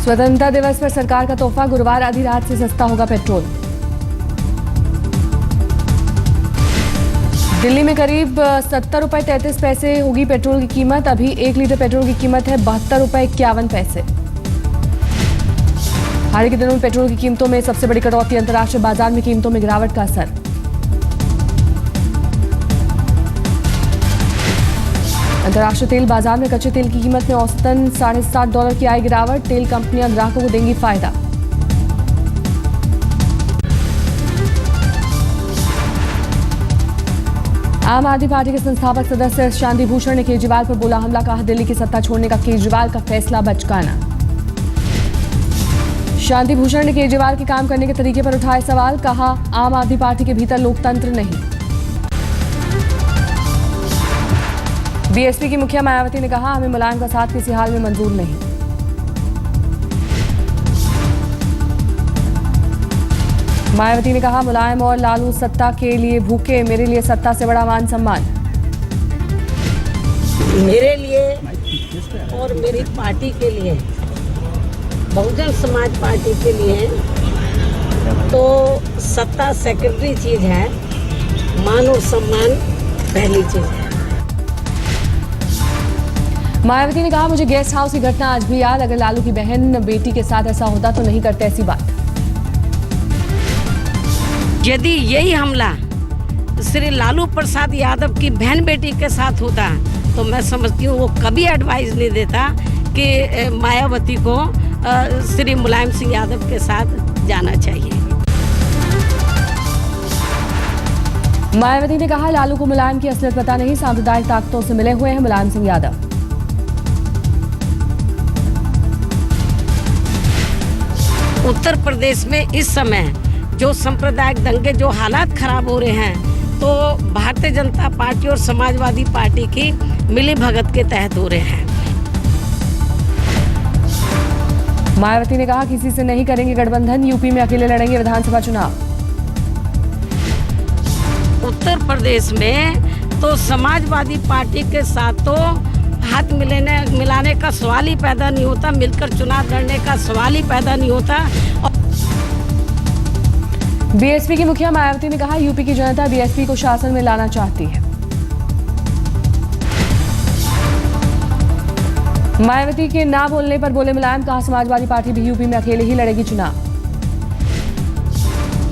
स्वतंत्रता दिवस पर सरकार का तोहफा, गुरुवार आधी रात से सस्ता होगा पेट्रोल। दिल्ली में करीब 70 रुपए 33 पैसे होगी पेट्रोल की कीमत। अभी 1 लीटर पेट्रोल की कीमत है 72 रुपए 51 पैसे। हाल के दिनों में पेट्रोल की कीमतों में सबसे बड़ी कटौती, अंतर्राष्ट्रीय बाजार में कीमतों में गिरावट का असर। अंतर्राष्ट्रीय तेल बाजार में कच्चे तेल की कीमत में औसतन $7.5 की आई गिरावट। तेल कंपनियां ग्राहकों को देंगी फायदा। आम आदमी पार्टी के संस्थापक सदस्य शांति भूषण ने केजरीवाल पर बोला हमला, कहा दिल्ली की सत्ता छोड़ने का केजरीवाल का फैसला बचकाना। शांति भूषण ने केजरीवाल के काम करने के तरीके पर उठाए सवाल, कहा आम आदमी पार्टी के भीतर लोकतंत्र नहीं। बीएसपी की मुखिया मायावती ने कहा हमें मुलायम का साथ किसी हाल में मंजूर नहीं। मायावती ने कहा मुलायम और लालू सत्ता के लिए भूखे, मेरे लिए सत्ता से बड़ा मान सम्मान। मेरे लिए और मेरी पार्टी के लिए, बहुजन समाज पार्टी के लिए तो सत्ता सेकेंडरी चीज है, मान और सम्मान पहली चीज है। मायावती ने कहा मुझे गेस्ट हाउस की घटना आज भी याद, अगर लालू की बहन बेटी के साथ ऐसा होता तो नहीं करते ऐसी बात। यदि यही हमला श्री लालू प्रसाद यादव की बहन बेटी के साथ होता तो मैं समझती हूँ वो कभी एडवाइस नहीं देता कि मायावती को श्री मुलायम सिंह यादव के साथ जाना चाहिए। मायावती ने कहा लालू को मुलायम की असलियत पता नहीं, सांप्रदायिक ताकतों से मिले हुए हैं मुलायम सिंह यादव। उत्तर प्रदेश में इस समय जो सांप्रदायिक दंगे, जो हालात खराब हो रहे हैं, तो भारतीय जनता पार्टी और समाजवादी पार्टी की मिली भगत के तहत हो रहे हैं। मायावती ने कहा किसी से नहीं करेंगे गठबंधन, यूपी में अकेले लड़ेंगे विधानसभा चुनाव। उत्तर प्रदेश में तो समाजवादी पार्टी के साथ तो हाथ मिलाने का सवाल ही पैदा नहीं होता, मिलकर चुनाव लड़ने का सवाल ही पैदा नहीं होता। बीएसपी की मुखिया मायावती ने कहा यूपी की जनता बीएसपी को शासन में लाना चाहती है। मायावती के ना बोलने पर बोले मुलायम, कहा समाजवादी पार्टी भी यूपी में अकेले ही लड़ेगी चुनाव।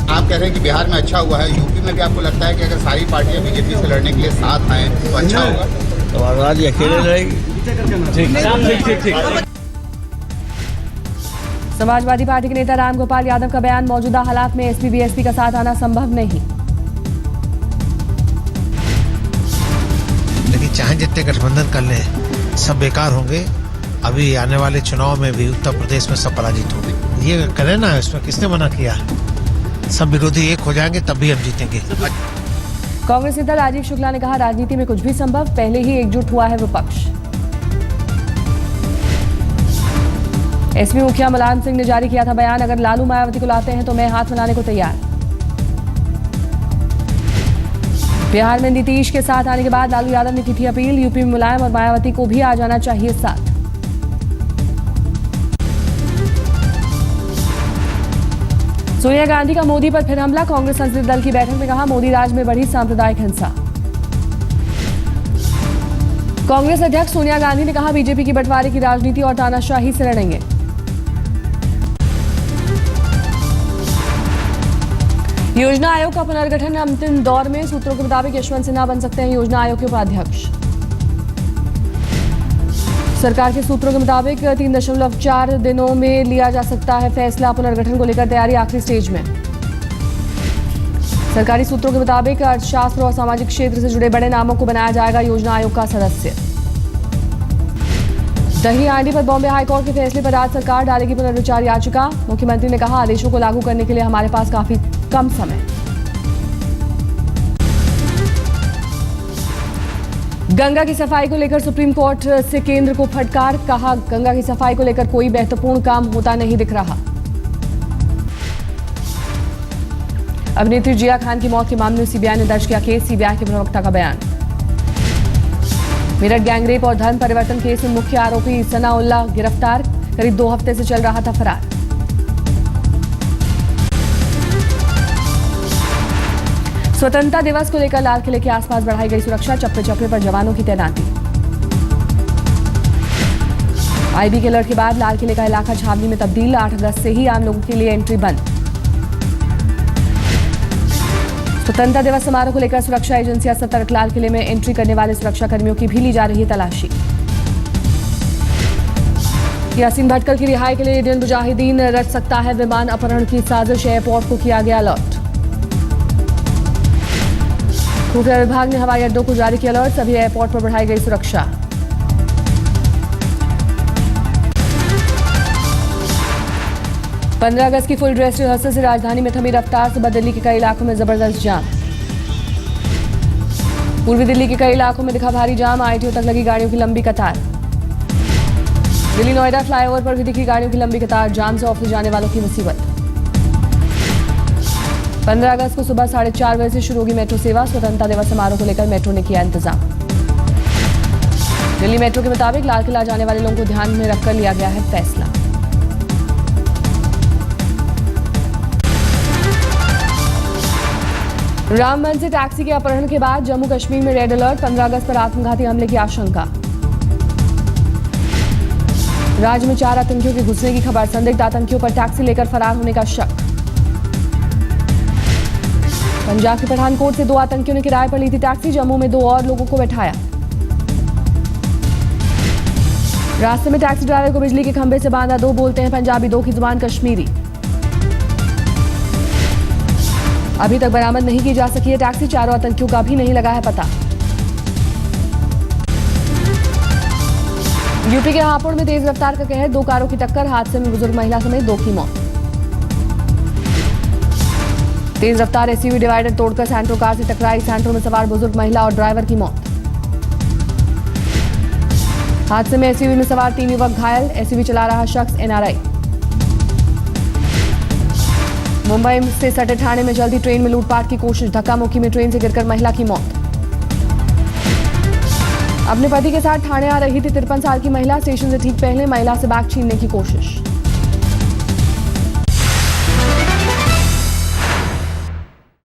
आप कह रहे हैं कि बिहार में अच्छा हुआ है, यूपी में भी आपको लगता है कि अगर सारी पार्टियां बीजेपी से लड़ने के लिए साथ आए तो अच्छा होगा? तो आजादी अकेले लड़ेगी। समाजवादी पार्टी के नेता रामगोपाल यादव का बयान, मौजूदा हालात में एसपी बीएसपी का साथ आना संभव नहीं। लेकिन चाहे जितने गठबंधन कर लें सब बेकार होंगे। अभी आने वाले चुनाव में भी उत्तर प्रदेश में सब पराजित होंगे। ये करें ना, इसमें किसने मना किया? सब विरोधी एक हो जाएंगे तब भी हम जीतेंगे। कांग्रेस नेता राजीव शुक्ला ने कहा राजनीति में कुछ भी संभव, पहले ही एकजुट हुआ है विपक्ष। एसपी मुखिया मुलायम सिंह ने जारी किया था बयान, अगर लालू मायावती को लाते हैं तो मैं हाथ मिलाने को तैयार। बिहार में नीतीश के साथ आने के बाद लालू यादव ने की थी अपील, यूपी में मुलायम और मायावती को भी आ जाना चाहिए साथ। सोनिया गांधी का मोदी पर फिर हमला, कांग्रेस संसदीय दल की बैठक में कहा मोदी राज में बढ़ी सांप्रदायिक हिंसा। कांग्रेस अध्यक्ष सोनिया गांधी ने कहा बीजेपी की बंटवारे की राजनीति और तानाशाही से लड़ेंगे। योजना आयोग का पुनर्गठन अंतिम दौर में, सूत्रों के मुताबिक यशवंत सिन्हा बन सकते हैं योजना आयोग के उपाध्यक्ष। सरकार के सूत्रों के मुताबिक 3.4 दिनों में लिया जा सकता है फैसला, पुनर्गठन को लेकर तैयारी आखिरी स्टेज में। सरकारी सूत्रों के मुताबिक अर्थशास्त्र और सामाजिक क्षेत्र से जुड़े बड़े नामों को बनाया जाएगा योजना आयोग का सदस्य। दही हांडी पर बॉम्बे हाईकोर्ट के फैसले पर राज्य सरकार डालेगी पुनर्विचार याचिका। मुख्यमंत्री ने कहा आदेशों को लागू करने के लिए हमारे पास काफी कम समय। गंगा की सफाई को लेकर सुप्रीम कोर्ट से केंद्र को फटकार, कहा गंगा की सफाई को लेकर कोई महत्वपूर्ण काम होता नहीं दिख रहा। अभिनेत्री जिया खान की मौत के मामले में सीबीआई ने दर्ज किया केस, सीबीआई के प्रवक्ता का बयान। मेरठ गैंगरेप और धर्म परिवर्तन केस में मुख्य आरोपी सनाउल्लाह गिरफ्तार, करीब 2 हफ्ते से चल रहा था फरार। स्वतंत्रता दिवस को लेकर लाल किले के आसपास बढ़ाई गई सुरक्षा, चप्पे चप्पे पर जवानों की तैनाती। आईबी के अलर्ट के बाद लाल किले का इलाका छावनी में तब्दील, 8 अगस्त से ही आम लोगों के लिए एंट्री बंद। स्वतंत्रता दिवस समारोह को लेकर सुरक्षा एजेंसियां सतर्क, लाल किले में एंट्री करने वाले सुरक्षा कर्मियों की भी ली जा रही है तलाशी। यासीन भटकल की रिहाई के लिए इंडियन मुजाहिदीन रच सकता है विमान अपहरण की साजिश, एयरपोर्ट को किया गया अलर्ट। खुफिया विभाग ने हवाई अड्डों को जारी किया अलर्ट, सभी एयरपोर्ट पर बढ़ाई गई सुरक्षा। पंद्रह अगस्त की फुल ड्रेस रिहर्सल से राजधानी में थमी रफ्तार, सुबह दिल्ली के कई इलाकों में जबरदस्त जाम। पूर्वी दिल्ली के कई इलाकों में दिखा भारी जाम, आईटीओ तक लगी गाड़ियों की लंबी कतार। दिल्ली नोएडा फ्लाईओवर पर भी दिखी गाड़ियों की लंबी कतार, जाम से ऑफिस जाने वालों की मुसीबत। 15 अगस्त को सुबह 4:30 बजे से शुरू होगी मेट्रो सेवा, स्वतंत्रता दिवस समारोह को लेकर मेट्रो ने किया इंतजाम। दिल्ली मेट्रो के मुताबिक लाल किला जाने वाले लोगों को ध्यान में रखकर लिया गया है फैसला। राम मंच से टैक्सी के अपहरण के बाद जम्मू कश्मीर में रेड अलर्ट, 15 अगस्त पर आत्मघाती हमले की आशंका। राज्य में 4 आतंकियों के घुसने की खबर, संदिग्ध आतंकियों पर टैक्सी लेकर फरार होने का शक। पंजाब के पठानकोट से 2 आतंकियों ने किराए पर ली थी टैक्सी, जम्मू में 2 और लोगों को बैठाया। रास्ते में टैक्सी ड्राइवर को बिजली के खंभे से बांधा, 2 बोलते हैं पंजाबी, 2 की जुबान कश्मीरी। अभी तक बरामद नहीं की जा सकी है टैक्सी, 4 आतंकियों का भी नहीं लगा है पता। यूपी के हापुड़ में तेज रफ्तार का कहर, 2 कारों की टक्कर, हादसे में बुजुर्ग महिला समेत 2 की मौत। तेज रफ्तार एसयूवी डिवाइडर तोड़कर सैंट्रो कार से टकराई, सैंट्रो में सवार बुजुर्ग महिला और ड्राइवर की मौत। हादसे में एसयूवी में सवार 3 युवक घायल, एसयूवी चला रहा शख्स एनआरआई। मुंबई से सटे ठाणे में जल्दी ट्रेन में लूटपाट की कोशिश, धक्का मुक्की में ट्रेन से गिरकर महिला की मौत। अपने पति के साथ ठाणे आ रही थी 53 साल की महिला, स्टेशन से ठीक पहले महिला से बैग छीनने की कोशिश।